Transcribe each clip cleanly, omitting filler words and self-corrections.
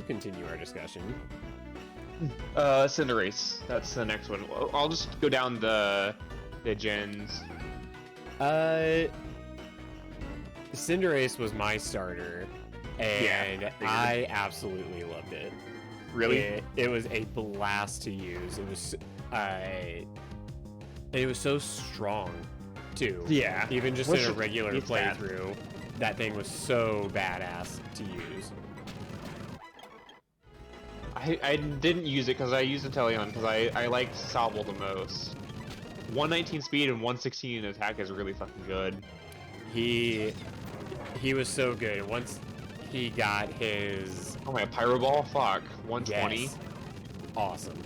continue our discussion. Cinderace. That's the next one. I'll just go down the gens. Cinderace was my starter, and Yeah, I absolutely loved it. Really? It was a blast to use. It was so strong, too. Yeah. Even just What's in a your- regular it's bad. playthrough, that thing was so badass to use. I didn't use it because I used Inteleon because I liked Sobble the most. 119 speed and 116 attack is really fucking good. He was so good. Once he got his... Oh my, Pyro Ball? Fuck. 120? Yes. Awesome.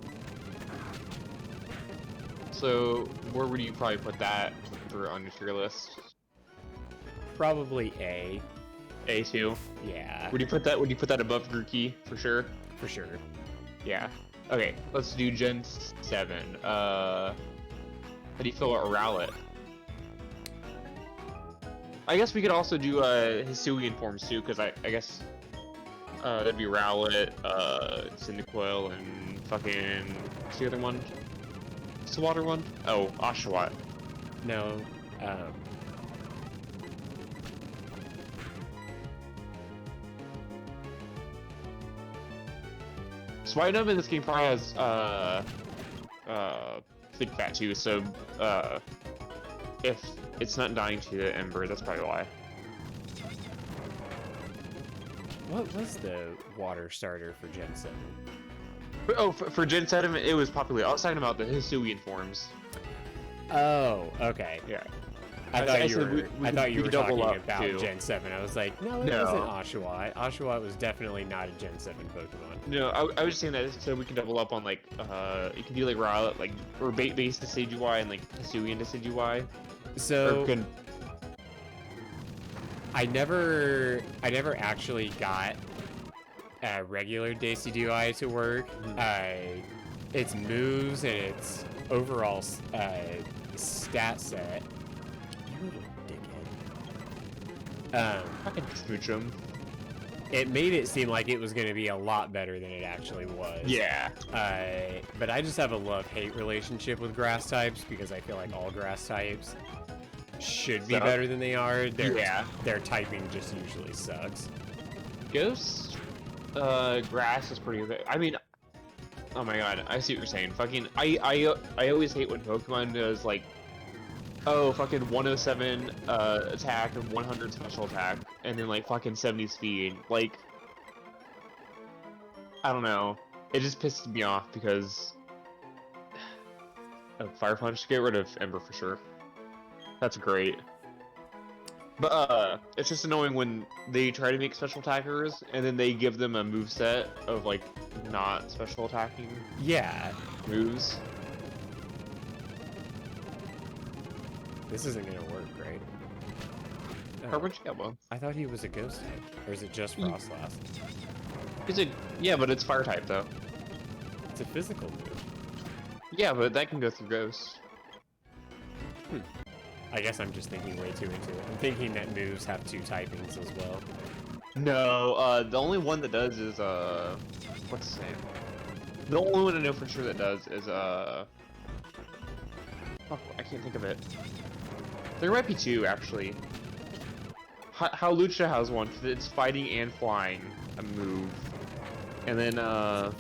So, where would you probably put that on your list? Probably A. A2? Yeah. Would you put that above Grookey for sure? For sure. Yeah. Okay, let's do Gen 7. How do you feel about Rowlet? I guess we could also do Hisuian forms too, because I guess that'd be Rowlet, Cyndaquil, and fucking what's the other one? What's the water one? Oh, Oshawott. No. Swinub in this game probably has Thick Fat too, so if it's not dying to the Ember, that's probably why. What was the water starter for Gen 7? Oh, for Gen 7, it was popular. I was talking about the Hisuian forms. Oh, okay. Yeah. I thought you were talking up, about too. Gen 7. I was like, no, it No. wasn't Oshawott. Oshawott was definitely not a Gen 7 Pokemon. No, I was just saying that so we can double up on like you can do like Rowlet, like or base Decidueye and like Hisuian Decidueye. So Or can... I never actually got a regular Decidueye to work. Its moves and its overall stat set. You little dickhead. I can smooch him. It made it seem like it was going to be a lot better than it actually was. Yeah. But I just have a love-hate relationship with grass types because I feel like all grass types should be better than they are. Their typing just usually sucks. Ghost, grass is pretty good. I mean, oh my god, I see what you're saying. Fucking, I always hate when Pokemon does like, oh fucking 107 attack and 100 special attack, and then like fucking 70 speed. Like, I don't know. It just pisses me off because Fire Punch. Get rid of Ember for sure. That's great. But it's just annoying when they try to make special attackers and then they give them a moveset of like not special attacking moves. This isn't gonna work, right? Fire Punch, yeah, well. I thought he was a ghost type. Or is it just Frostlass? Yeah, but it's fire type though. It's a physical move. Yeah, but that can go through Ghost. I guess I'm just thinking way too into it. I'm thinking that moves have two typings as well. No, the only one that does is what's his name? The only one I know for sure that does is fuck, I can't think of it. There might be two actually. How Lucha has one, 'cause it's fighting and flying a move, and then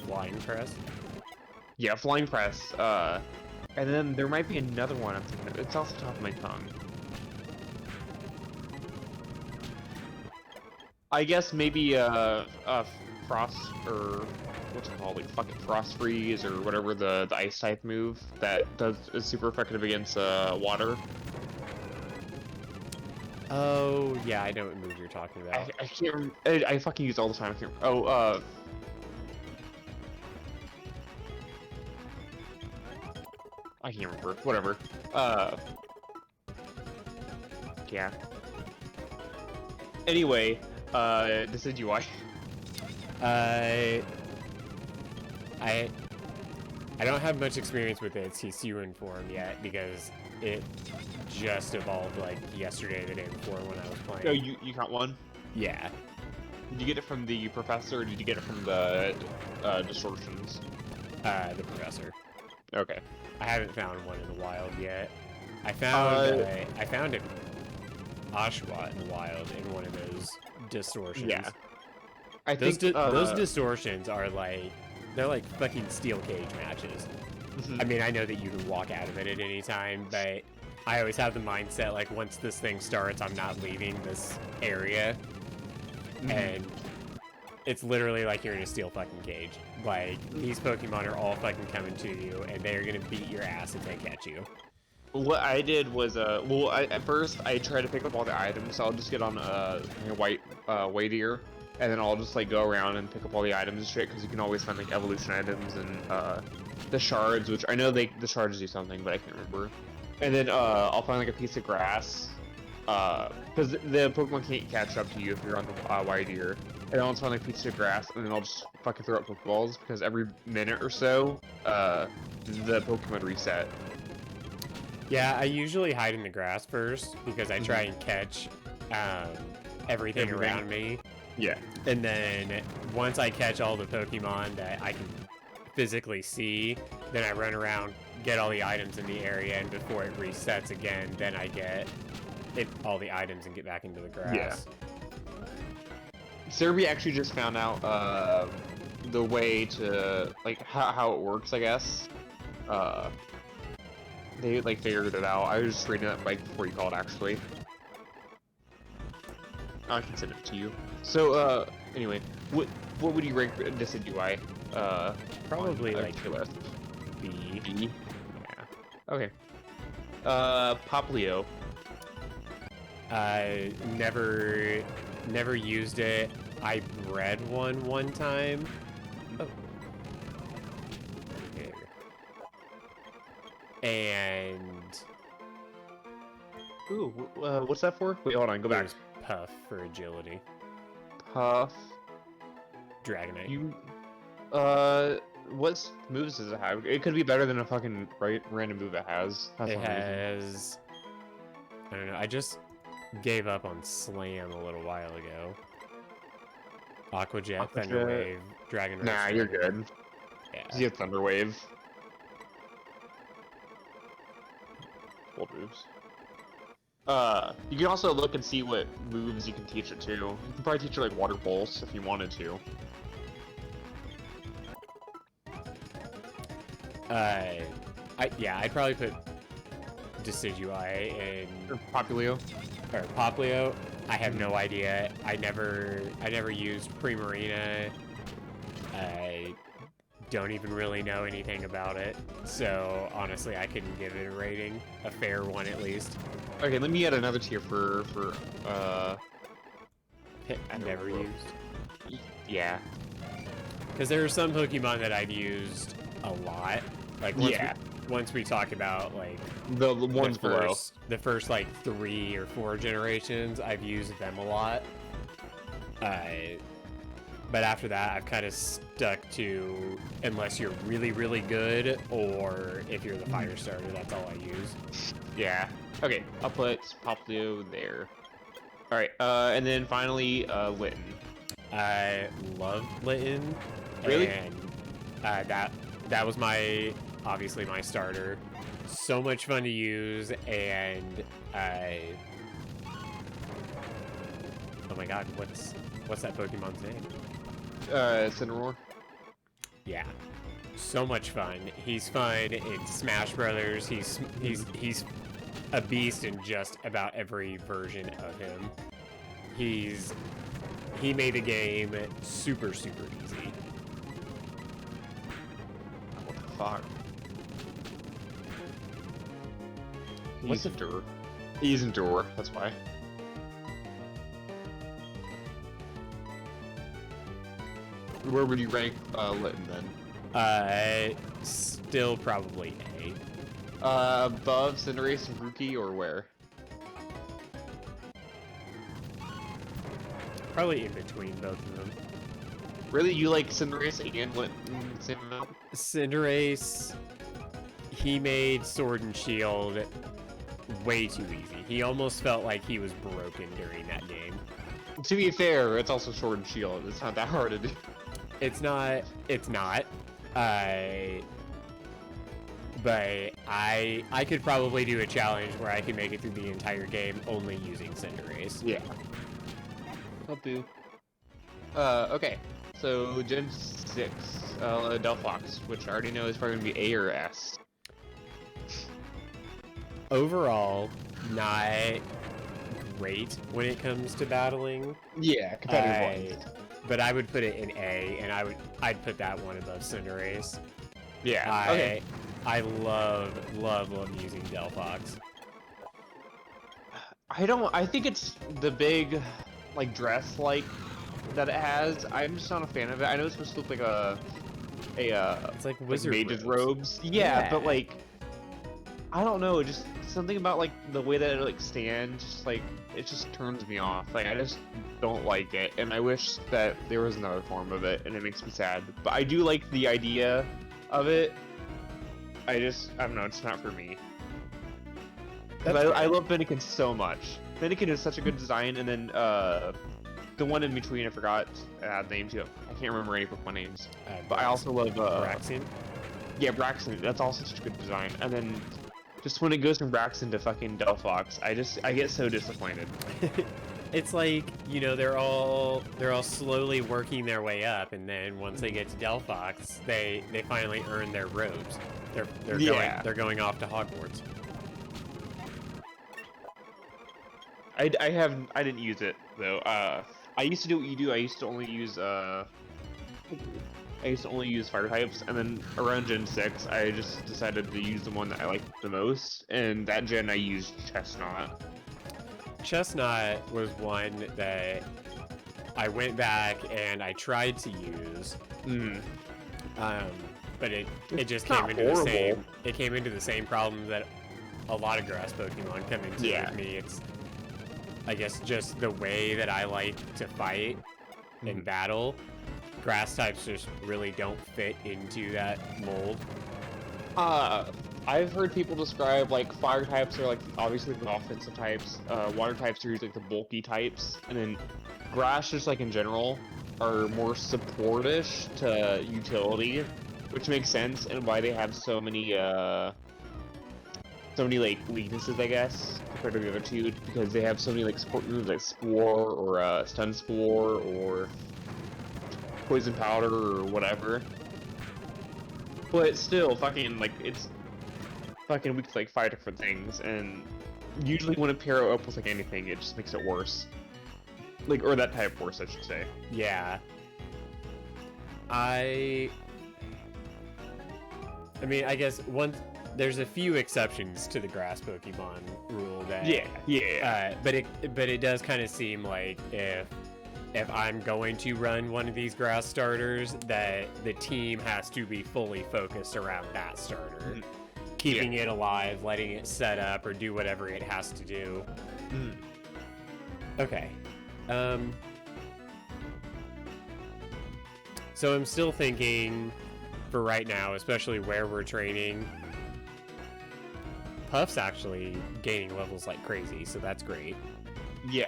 Flying press? yeah, flying press. And then there might be another one I'm thinking of. It's off the top of my tongue. I guess maybe Frost, or what's it called, like fucking Frost Freeze or whatever the ice type move that is super effective against water. Oh, yeah, I know what move you're talking about. I can't remember. I fucking use it all the time. I can't. I can't remember. Whatever. Yeah. Anyway, Decidueye. I don't have much experience with its Hisuian form yet because it just evolved like yesterday, the day before when I was playing. Oh, you caught one? Yeah. Did you get it from the professor, or did you get it from the distortions? The professor. Okay. I haven't found one in the wild yet. I found I found it Oshawott in the wild in one of those distortions. Yeah. Those distortions are like, they're like fucking steel cage matches. I mean, I know that you can walk out of it at any time, but I always have the mindset like once this thing starts, I'm not leaving this area. And it's literally like you're in a steel fucking cage. Like, these Pokemon are all fucking coming to you, and they're gonna beat your ass if they catch you. What I did was, at first I tried to pick up all the items, so I'll just get on a white deer, and then I'll just like go around and pick up all the items and shit, because you can always find like evolution items and the shards, which I know the shards do something, but I can't remember. And then I'll find like a piece of grass, because the Pokemon can't catch up to you if you're on the white deer. And then I'll just find like a piece of grass, and then I'll just fucking throw up Pokeballs, because every minute or so, the Pokemon reset. Yeah, I usually hide in the grass first because I try and catch everything around me. Yeah. And then once I catch all the Pokemon that I can physically see, then I run around, get all the items in the area, and before it resets again, then I get all the items and get back into the grass. Yeah. Serbia actually just found out the way to, like, how it works, I guess. They like figured it out. I was just reading that like before you called, actually. I can send it to you. So anyway, what would you rank Decidueye? Probably like B. B. Yeah. Okay. Poplio. Never used it. I bred one time. Oh. And ooh, what's that for? Wait, hold on, go back. Puff for agility. Puff. Dragonite. You, what moves does it have? It could be better than a fucking random move it has. It has. I don't know. I just gave up on Slam a little while ago. Aqua Jet, Thunder Wave, Dragon Rush. Nah, you're good. Yeah. You have Thunder Wave. Old moves. You can also look and see what moves you can teach it to. You can probably teach it like Water Pulse if you wanted to. I'd probably put Decidueye in Or Popplio. Or Poplio. I have no idea. I never used Primarina. I don't even really know anything about it, so honestly I couldn't give it a rating, a fair one at least. Okay, let me add another tier for I've never used. Yeah. Because there are some Pokemon that I've used a lot. Like once we talk about like the ones below. The first like 3 or 4 generations, I've used them a lot. But after that, I've kind of stuck to, unless you're really, really good, or if you're the fire starter, that's all I use. Yeah. Okay, I'll put Poplio there. Alright, and then finally, Litten. I love Litten. Really? And that was obviously my starter. So much fun to use, and oh my god, what's that Pokemon's name? Cineroar. Yeah, so much fun. He's fun in Smash Brothers. He's a beast in just about every version of him. He made the game super, super easy. What the fuck? What's Endure? He's Endure, that's why. Where would you rank Litten then? Still probably A. Above Cinderace and Grookey, or where? Probably in between both of them. Really? You like Cinderace and Litten same amount? Cinderace, he made Sword and Shield way too easy. He almost felt like he was broken during that game. To be fair, it's also Sword and Shield. It's not that hard to do. It's not. But I could probably do a challenge where I can make it through the entire game only using Cinderace. Yeah. Boo. Okay. So Gen 6, Delphox, which I already know is probably gonna be A or S. Overall, not great when it comes to battling. Yeah, competitive wise. But I would put it in A, and I'd put that one above Cinderace. Yeah. Okay. I love using Delphox. I think it's the big, like, dress that it has. I'm just not a fan of it. I know it's supposed to look like it's like wizard mage's robes. Yeah, but like, I don't know, just something about like the way that it like stands, just like it just turns me off. Like I just don't like it, and I wish that there was another form of it, and it makes me sad. But I do like the idea of it. I don't know, it's not for me. I love Fennekin so much. Fennekin is such a good design, and then the one in between, I forgot the name too. I can't remember any Pokemon names. But I also love Braxton. Yeah, Braxton. That's also such a good design. And then just when it goes from Braxton to fucking Delphox, I get so disappointed. It's like, you know, they're all slowly working their way up, and then once they get to Delphox, they finally earn their robes. They're going off to Hogwarts. I didn't use it though. I used to do what you do. I used to only use fire types, and then around Gen 6, I just decided to use the one that I liked the most, and that gen I used Chestnut. Chestnut was one that I went back and I tried to use. But it just came into the same. It came into the same problem that a lot of grass Pokemon come into with me. It's, I guess, just the way that I like to fight in battle. Grass types just really don't fit into that mold. I've heard people describe like fire types are like obviously the offensive types, water types are usually like the bulky types, and then grass just like in general are more support-ish to utility, which makes sense, and why they have so many like weaknesses, I guess, compared to the other two, because they have so many like support moves like Spore or Stun Spore or Poison Powder or whatever. But still, fucking like it's fucking weak to like 5 different things, and usually when a pair up with like anything, it just makes it worse. Like, or that type worse, I should say. Yeah. I mean, I guess there's a few exceptions to the grass Pokemon rule that but it does kind of seem like if I'm going to run one of these grass starters, that the team has to be fully focused around that starter, keeping it alive, letting it set up or do whatever it has to do. Okay. So I'm still thinking, for right now, especially where we're training, Puff's actually gaining levels like crazy, so that's great. Yeah.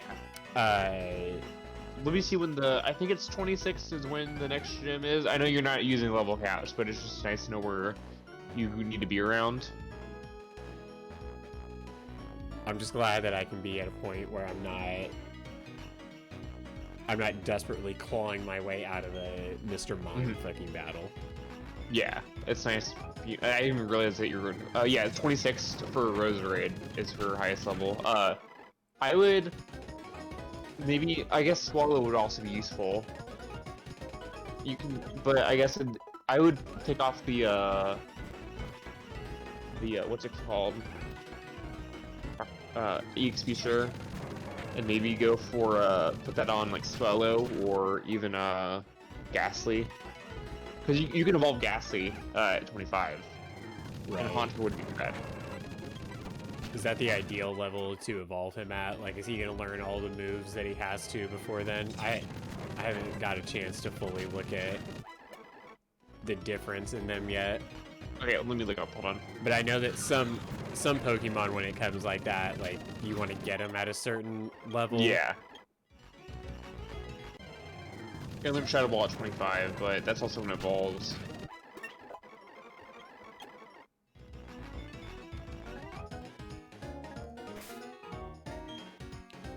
Let me see when I think it's 26 is when the next gym is. I know you're not using level caps, but it's just nice to know where you need to be around. I'm just glad that I can be at a point where I'm not desperately clawing my way out of a Mr. Mind fucking battle. Yeah, it's nice. I didn't even realize that you're. Yeah, 26 for Roserade is her highest level. I would maybe. I guess Swallow would also be useful. You can, but I guess I would take off the what's it called? EXP sure, and maybe go for put that on like Swallow or even Ghastly, because you can evolve Ghastly at 25, right. And Haunter would be bad. Is that the ideal level to evolve him at? Like, is he gonna learn all the moves that he has to before then? I haven't got a chance to fully look at the difference in them yet. Okay, let me look up. Hold on. But I know that some Pokemon, when it comes like that, like you want to get them at a certain level. Yeah. And then Shadow Ball at 25, but that's also when it evolves.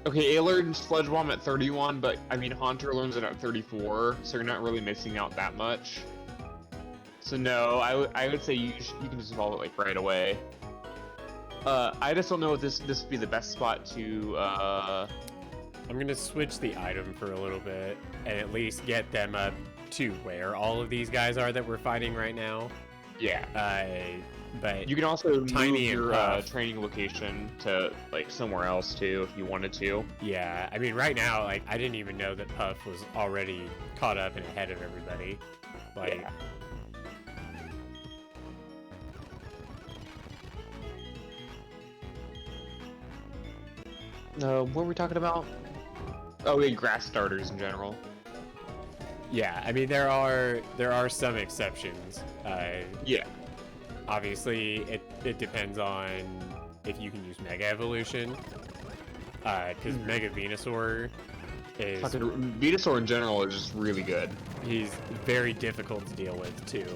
Okay, A learns Sludge Bomb at 31, but I mean Haunter learns it at 34, so you're not really missing out that much. So no, I would say you can just evolve it like right away. I just don't know if this would be the best spot to. I'm gonna switch the item for a little bit and at least get them up to where all of these guys are that we're fighting right now. Yeah. But you can also Tiny move your training location to like somewhere else too if you wanted to. Yeah, I mean right now, like I didn't even know that Puff was already caught up and ahead of everybody. Like. Yeah. What were we talking about? Oh, yeah, grass starters in general. Yeah, I mean there are some exceptions. Yeah. Obviously, it depends on if you can use Mega Evolution. Because Mega Venusaur is... Venusaur in general is just really good. He's very difficult to deal with too.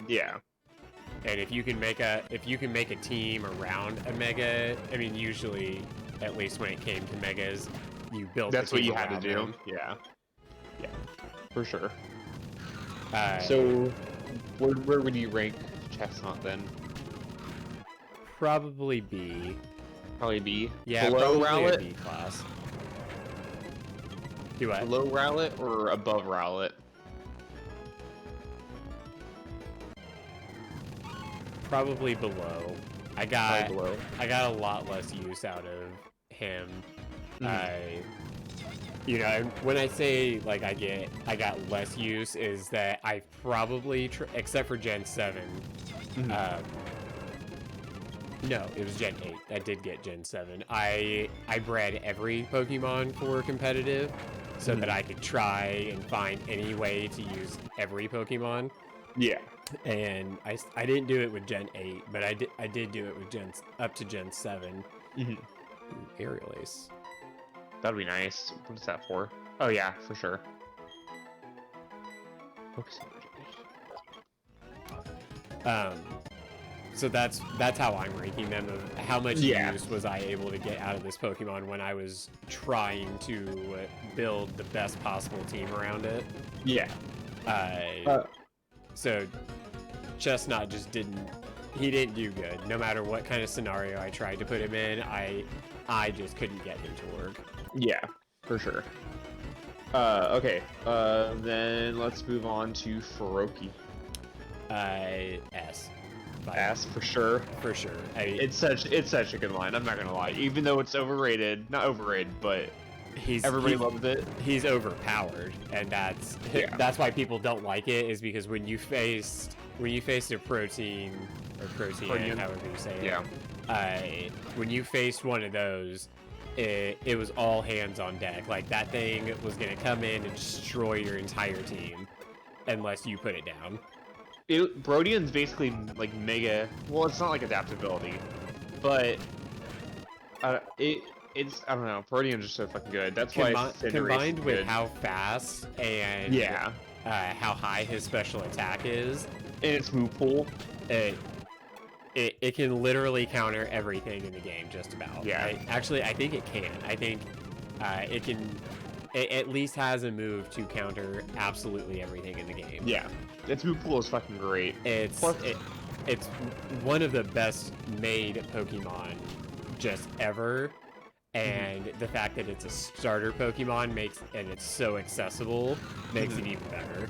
Yeah. And if you can make a team around a Mega, I mean usually, at least when it came to Megas, you built. That's what you had to do. Them. Yeah. Yeah. For sure. So, where would you rank Chestnut then? Probably B. Probably B. Yeah, below probably Rowlet? a B class. Do what? Below Rowlet or above Rowlet? Probably below. I got below. I got a lot less use out of him. You know, when I say like I got less use, is that I probably except for Gen 7. No, it was Gen 8. I did get Gen 7. I bred every Pokemon for competitive, so that I could try and find any way to use every Pokemon. Yeah. And I didn't do it with Gen 8, but I did do it with up to Gen 7. Ooh, Aerial Ace. That'd be nice. What is that for? Oh yeah, for sure. So that's how I'm ranking them, of how much use was I able to get out of this Pokemon when I was trying to build the best possible team around it. Yeah. So Chestnut just didn't do good. No matter what kind of scenario I tried to put him in, I just couldn't get him to work. Yeah, for sure. Okay. Then let's move on to Faroki. S. S for sure. For sure. It's such a good line. I'm not gonna lie. Even though it's overrated, not overrated, but everybody loves it. He's overpowered, and that's why people don't like it. Is because when you faced a protein, however you say it, when you faced one of those, it was all hands on deck. Like that thing was gonna come in and destroy your entire team, unless you put it down. Brodian's basically like mega. Well, it's not like adaptability, but it's I don't know. Brodian's just so fucking good. That's why combined with how fast and how high his special attack is, and its move pool, it can literally counter everything in the game, just about. Yeah. I think it can. I think it can. It at least has a move to counter absolutely everything in the game. Yeah, its move pool is fucking great. It's one of the best made Pokemon just ever, and the fact that it's a starter Pokemon and it's so accessible makes it even better.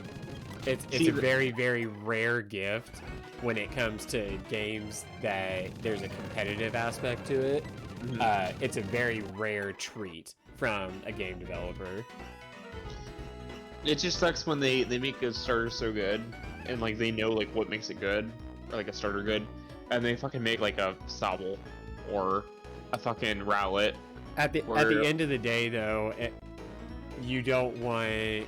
It's a very, very rare gift when it comes to games that there's a competitive aspect to it. It's a very rare treat from a game developer. It just sucks when they make a starter so good, and like they know like what makes it good, or like a starter good, and they fucking make like a Sobble or a fucking Rowlet. At the end of the day, though, you don't want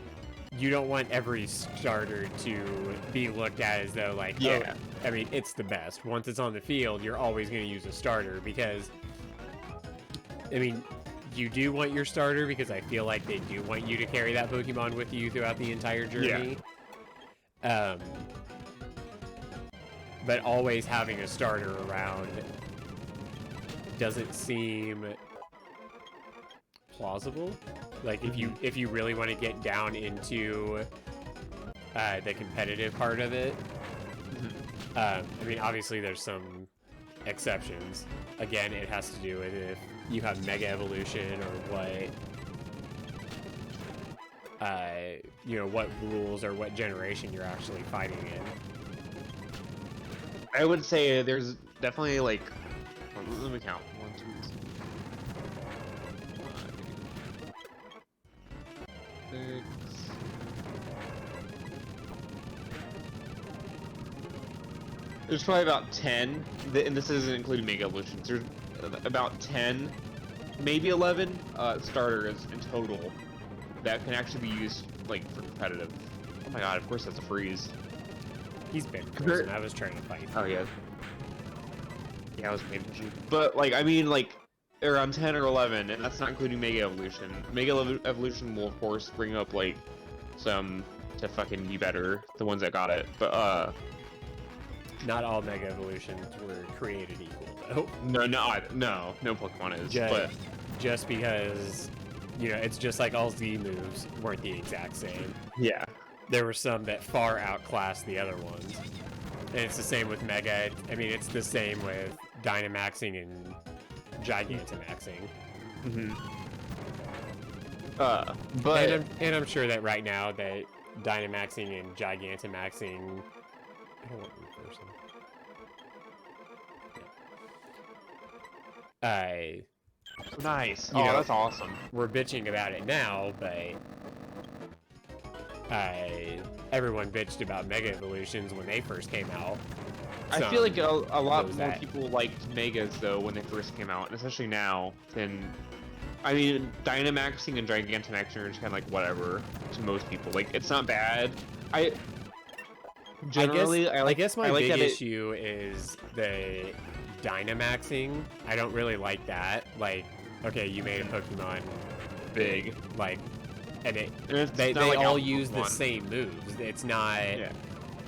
every starter to be looked at as though like, oh, I mean, it's the best. Once it's on the field, you're always going to use a starter because, I mean, you do want your starter because I feel like they do want you to carry that Pokemon with you throughout the entire journey. Yeah. But always having a starter around doesn't seem plausible. Like if you really want to get down into the competitive part of it. I mean, obviously there's some exceptions. Again, it has to do with if you have Mega Evolution or what, you know, what rules or what generation you're actually fighting in. I would say there's definitely like, let me count. 1, 2, 3, 6. There's probably about 10, and this isn't including Mega Evolutions. There's about 10, maybe 11 starters in total that can actually be used like for competitive. Oh my god! Of course that's a freeze. He's been frozen. I was trying to fight. Oh yeah. Yeah, I was paying attention. But like, I mean, like around 10 or 11, and that's not including Mega Evolution. Mega Evolution will of course bring up like some to fucking be better, the ones that got it. But not all Mega Evolutions were created equal, though. No Pokemon is. Just because, you know, it's just like all Z moves weren't the exact same. Yeah. There were some that far outclassed the other ones. And it's the same with Mega. I mean, it's the same with Dynamaxing and Gigantamaxing. But... And I'm sure that right now that Dynamaxing and Gigantamaxing... I don't want reversing. Nice. You know, that's awesome. We're bitching about it now, but everyone bitched about Mega Evolutions when they first came out. I feel like a lot more people liked Megas though when they first came out, and especially now. Than, I mean, Dynamaxing and Gigantamaxing are just kind of like whatever to most people. Like, it's not bad. I guess my big issue is the Dynamaxing. I don't really like that. Like, okay, you made a Pokemon big, like, and they like all use the same moves. It's not,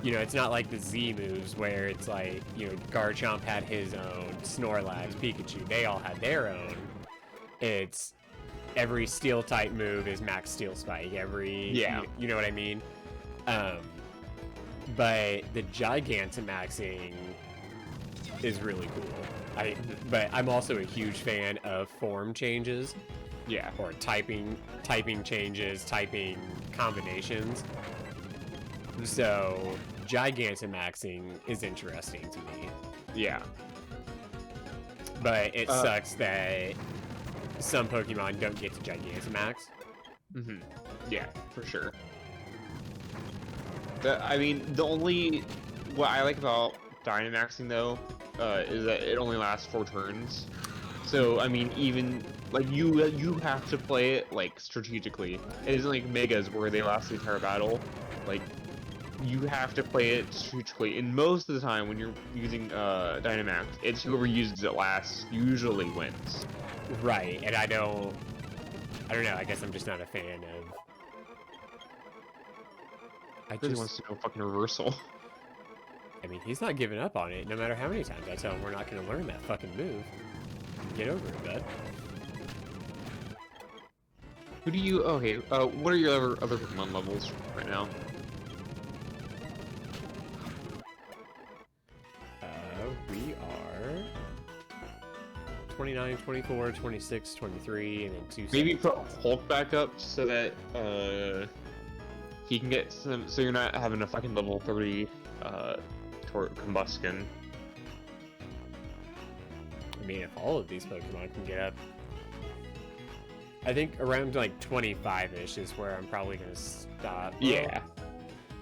you know, it's not like the Z moves where it's like, you know, Garchomp had his own, Snorlax, Pikachu, they all had their own. It's every Steel type move is Max Steel Spike. You know what I mean? But the Gigantamaxing is really cool. But I'm also a huge fan of form changes. Yeah. Or typing changes, typing combinations. So Gigantamaxing is interesting to me. Yeah. But it sucks that some Pokemon don't get to Gigantamax. Yeah, for sure. I mean, what I like about Dynamaxing though, is that it only lasts 4 turns. So I mean, even like you have to play it like strategically. It isn't like Megas where they last the entire battle. Like, you have to play it strategically. And most of the time when you're using Dynamax, it's whoever uses it last usually wins. Right, and I don't know. I guess I'm just not a fan of. I really wants to go fucking reversal. I mean, he's not giving up on it, no matter how many times I tell him we're not going to learn that fucking move. Get over it, bud. Who do you... Okay, what are your other Pokemon levels right now? We are... 29, 24, 26, 23, and then 2... Maybe put Hulk back up so that, he can get some... So you're not having a fucking level 30, Combustion. I mean, if all of these Pokemon can get up, I think around like 25-ish is where I'm probably gonna stop. Yeah.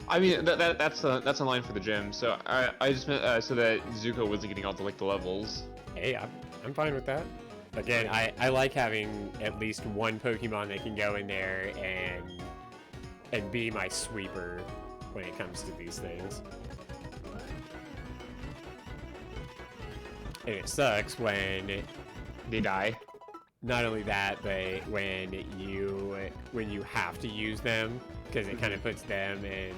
I mean, that's a line for the gym. So I just meant so that Zuko wasn't getting all the levels. Hey, I'm fine with that. Again, I like having at least one Pokemon that can go in there and be my sweeper when it comes to these things. And it sucks when they die. not only that, but when you have to use them, because it kind of puts them in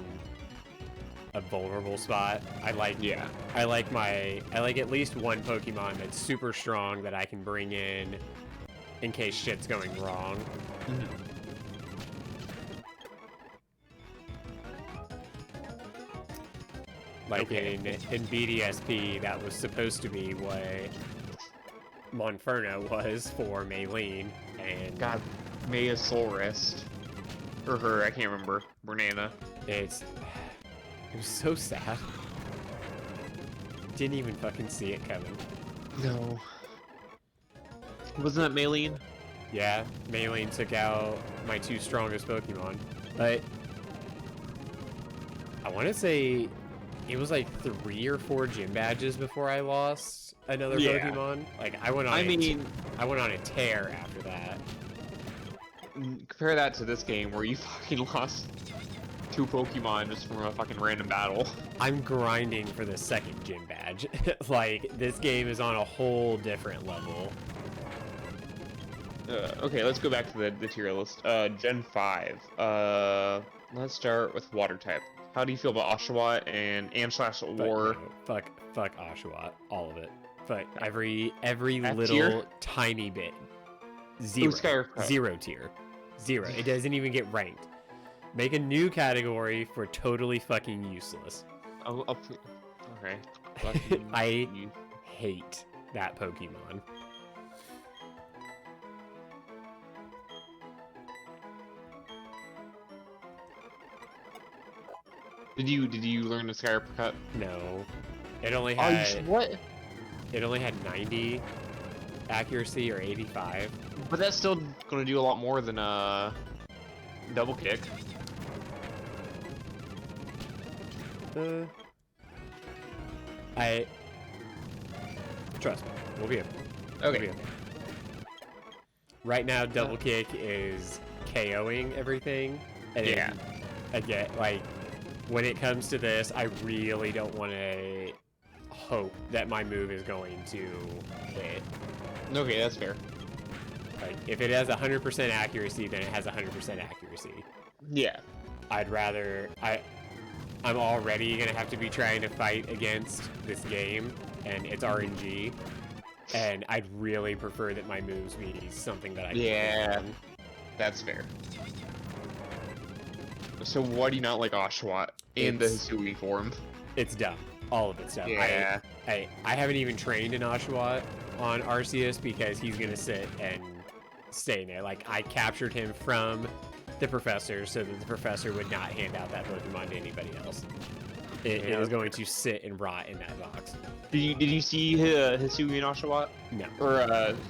a vulnerable spot. I like at least one Pokemon that's super strong that I can bring in case shit's going wrong. Like in BDSP, that was supposed to be what Monferno was for Maylene, and God, may his soul rest. Or her, I can't remember. Banana. It was so sad. Didn't even fucking see it coming. No. Wasn't that Maylene? Yeah, Maylene took out my 2 strongest Pokemon. But I want to say it was like 3 or 4 gym badges before I lost another Pokemon. Like I went on a tear after that. Compare that to this game where you fucking lost 2 Pokemon just from a fucking random battle. I'm grinding for the 2nd gym badge. Like, this game is on a whole different level. Okay, let's go back to the tier list. Gen 5. Let's start with Water type. How do you feel about Oshawott and /War? Fuck Oshawott, all of it. Fuck every F little tier? tiny bit. Zero tier. Zero. It doesn't even get ranked. Make a new category for totally fucking useless. Okay. I hate that Pokemon. Did you learn the Sky Cut? No. It only had what? It only had 90 accuracy or 85. But that's still gonna do a lot more than double kick. I trust me. We'll be okay. Okay. We'll be okay. Right now, double kick is KOing everything. And yeah. Again, like when it comes to this, I really don't want to hope that my move is going to hit. Okay, that's fair. Like if it has 100% accuracy, then it has 100% accuracy. Yeah. I'd rather I'm already gonna have to be trying to fight against this game, and it's RNG, and I'd really prefer that my moves be something that I can on. That's fair. So why do you not like Oshawott in the Hisui form? It's dumb. All of it's dumb. Yeah. I haven't even trained an Oshawott on Arceus because he's gonna sit and stay in there. Like I captured him from the professor so that the professor would not hand out that Pokemon to anybody else. It is going to sit and rot in that box. Did you see Hisui and Oshawott? No. Or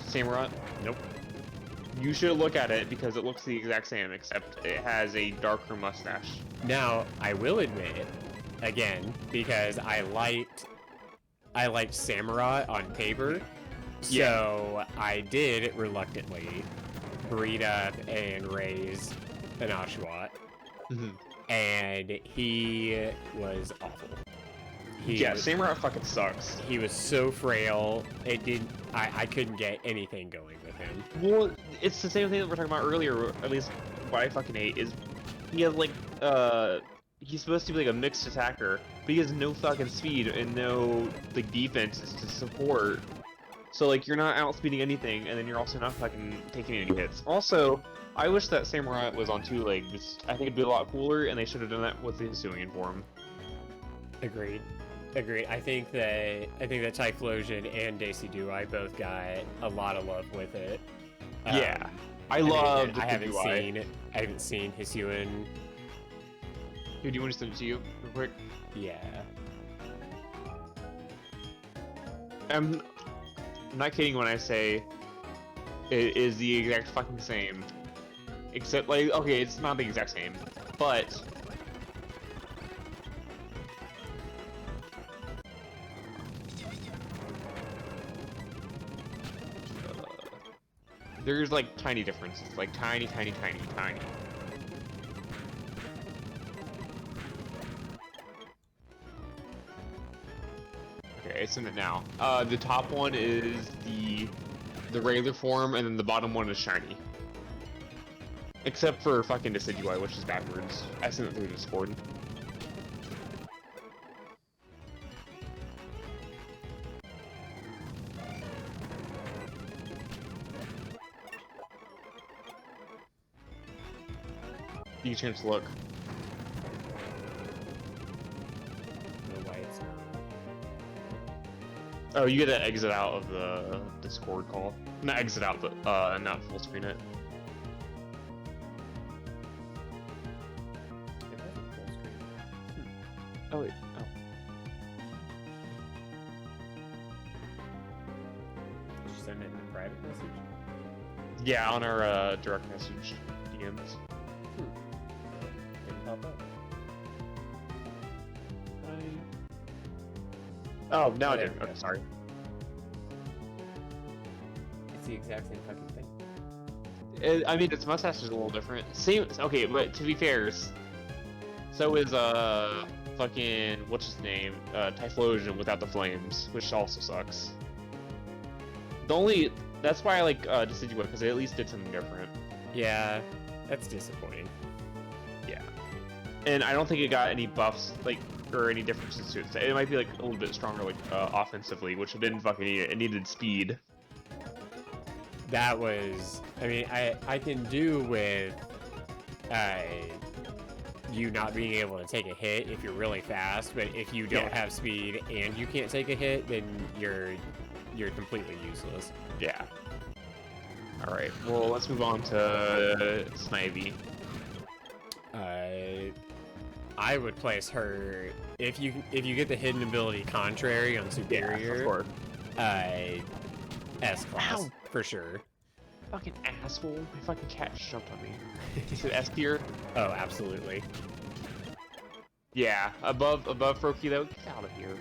Samurott? Nope. You should look at it because it looks the exact same, except it has a darker mustache. Now, I will admit, again, because I liked Samurott on paper, so I did reluctantly breed up and raise an Oshawott, and he was awful. Samurott fucking sucks. He was so frail. I couldn't get anything going with him. Well, it's the same thing that we were talking about earlier. At least what I fucking hate is he has like he's supposed to be like a mixed attacker, but he has no fucking speed and no like defenses to support. So like you're not outspeeding anything, and then you're also not fucking taking any hits. Also, I wish that Samurott was on 2 legs. I think it'd be a lot cooler, and they should have done that with the Hisuian form. Agreed. I think that Typhlosion and Decidueye both got a lot of love with it. Yeah, I haven't seen Hisuian. Dude, do you want to send it to you real quick? Yeah. I'm not kidding when I say it is the exact fucking same. Except, like, okay, it's not the exact same, but there's like tiny differences, like tiny. Okay, it's in it now. The top one is the the regular form, and then the bottom one is shiny. Except for fucking Decidueye, which is backwards. I sent it through Discord. You get a chance to look. No whites. Oh, you get to exit out of the Discord call. Not exit out, but not full screen it. It wasn't full screen. Oh wait. Oh. Did you send it in a private message? Yeah, on our direct message DMs. Didn't pop up. Oh, now it There did. we Okay, go. sorry. It's the exact same fucking thing. I mean, its mustache is a little different. Same. Okay, but to be fair, so is fucking what's his name? Typhlosion without the flames, which also sucks. That's why I like Decidueye, because they at least did something different. Yeah, that's disappointing. Yeah. And I don't think it got any buffs, like, or any differences to it. It might be like a little bit stronger, like offensively, which it didn't fucking need. It needed speed. That was, I mean, I can do with you not being able to take a hit if you're really fast, but if you don't have speed and you can't take a hit, then you're completely useless. Yeah. All right. Well, let's move on to Snivy. I would place her if you get the hidden ability contrary on superior. Of course. S class Ow. for sure. Fucking asshole! My fucking cat jumped on me. Is it S tier? Oh, absolutely. Yeah, above Froakie though. Get out of here.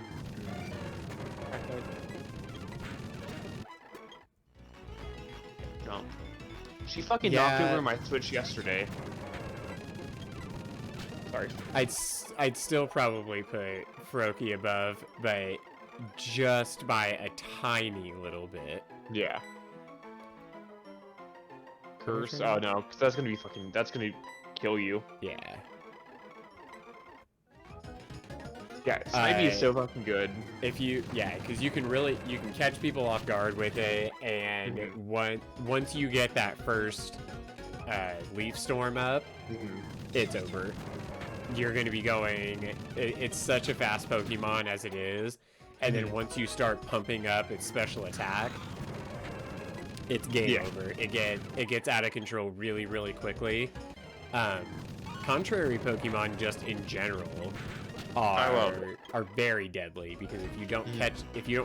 Jump. She fucking knocked over my Switch yesterday. Sorry. I'd still probably put Froakie above, but just by a tiny little bit. Yeah. Curse? Oh no, because that's gonna kill you. Yeah. Yeah, Snivy is so fucking good. Because you can catch people off guard with it, and once you get that first Leaf Storm up, it's over. You're going to be going. It's such a fast Pokemon as it is, and then once you start pumping up its special attack, it's game over. It gets out of control really, really quickly. Contrary Pokemon, just in general, are very deadly, because if you don't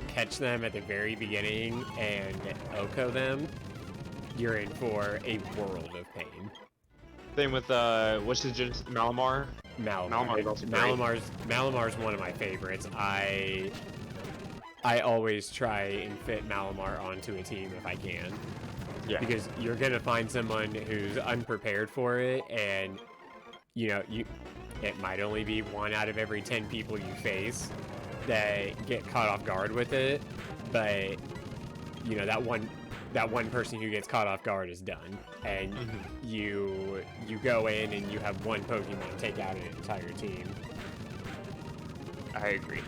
catch them at the very beginning and OHKO them, you're in for a world of pain. Same with what's his genus? Malamar. Malamar is also great. Malamar's one of my favorites. I always try and fit Malamar onto a team if I can. Yeah. Because you're gonna find someone who's unprepared for it, and it might only be 1 out of every 10 people you face that get caught off guard with it, but that one person who gets caught off guard is done, and you go in and you have one Pokemon take out an entire team. I agree.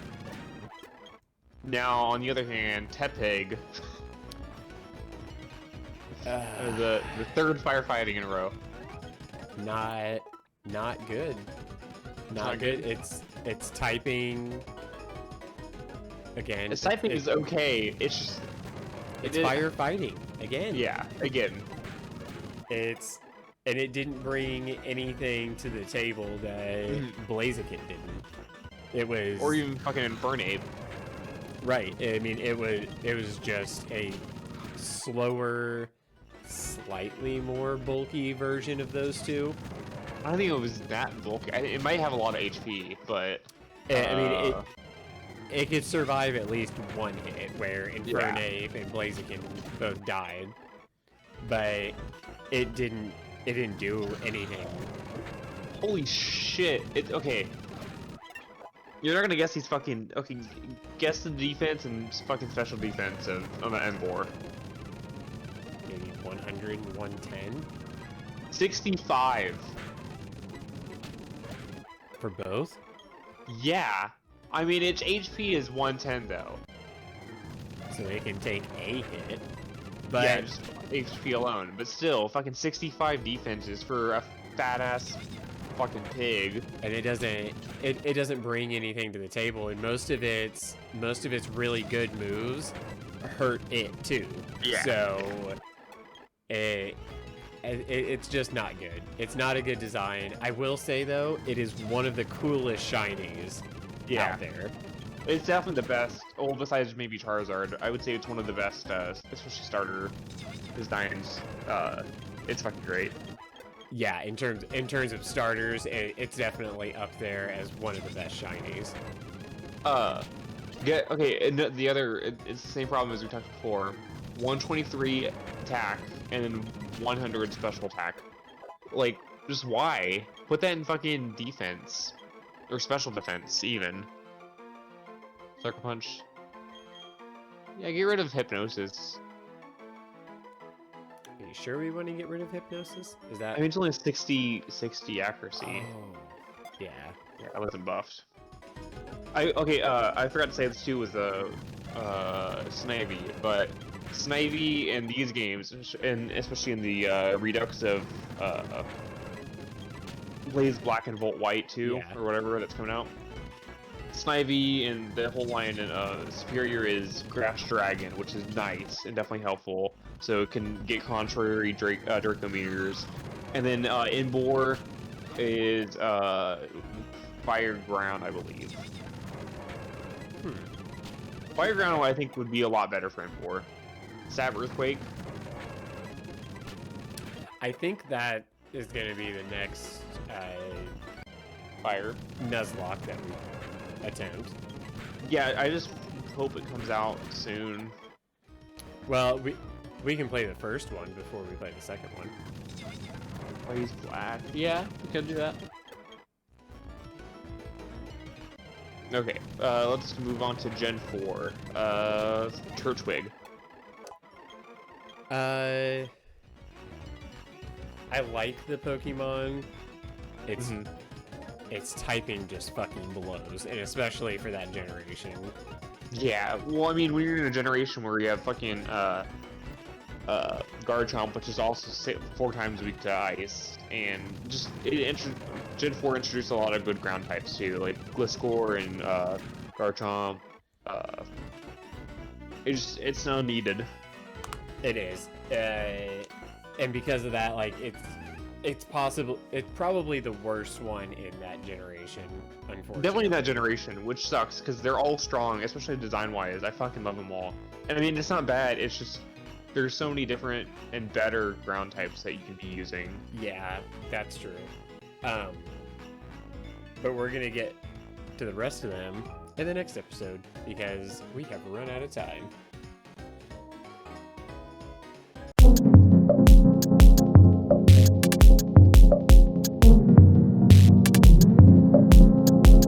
Now, on the other hand, Tepig, the third firefighting in a row. Not good. Not good. It's typing. Again. Its typing is okay. It's just. It's firefighting again. Yeah, again. And it didn't bring anything to the table that Blaziken didn't. It was. Or even fucking Infernape. Right. I mean, it was just a slower, slightly more bulky version of those two. I don't think it was that bulky. It might have a lot of HP, but I mean, it could survive at least one hit, where Infernape and Blaziken both died, but it didn't do anything. Holy shit! Okay. You're not gonna guess these fucking guess the defense and fucking special defense on the Emboar. 100 and 110 65 for both. Yeah, I mean its HP is 110 though. So they can take a hit. But yeah, just HP alone. But still, fucking 65 defenses for a fat ass fucking pig. and it doesn't bring anything to the table, and most of its really good moves hurt it too. Yeah. So it's just not good. It's not a good design. I will say though, it is one of the coolest shinies out there. It's definitely the best. Well, besides maybe Charizard, I would say it's one of the best, especially starter designs. It's fucking great. Yeah, in terms of starters, it's definitely up there as one of the best shinies. Okay, and the other, it's the same problem as we talked before. 123 attack and then 100 special attack. Like, just why? Put that in fucking defense or special defense even. Sucker Punch. Yeah, get rid of Hypnosis. Are you sure we want to get rid of Hypnosis? Is that? I mean, it's only 60 accuracy. Oh, yeah. Yeah, I wasn't buffed. I forgot to say this too with Snivy, but Snivy in these games, and especially in the Redux of Blaze Black and Volt White too, or whatever that's coming out. Snivy and the whole line in Superior is Grass Dragon, which is nice and definitely helpful. So it can get contrary Draco meters. And then Inbor is Fire Ground, I believe. Fire Ground, I think, would be a lot better for Inbor. Stab Earthquake. I think that is going to be the next Fire Nuzlocke that we attempt. Yeah, I just hope it comes out soon. Well, we can play the first one before we play the second one. Blaze Black. Yeah, we could do that. Okay, let's move on to Gen 4. Turtwig. I like the Pokemon. Its typing just fucking blows, and especially for that generation. Yeah, well, I mean, when you're in a generation where you have fucking Garchomp, which is also 4 times weak to ice, and just Gen 4 introduced a lot of good ground types too, like Gliscor and Garchomp. It's now needed. It is, and because of that, like it's probably the worst one in that generation, unfortunately. Definitely in that generation, which sucks because they're all strong, especially design-wise. I fucking love them all. And I mean, it's not bad. It's just there's so many different and better ground types that you can be using. Yeah, that's true. But we're gonna get to the rest of them in the next episode because we have run out of time.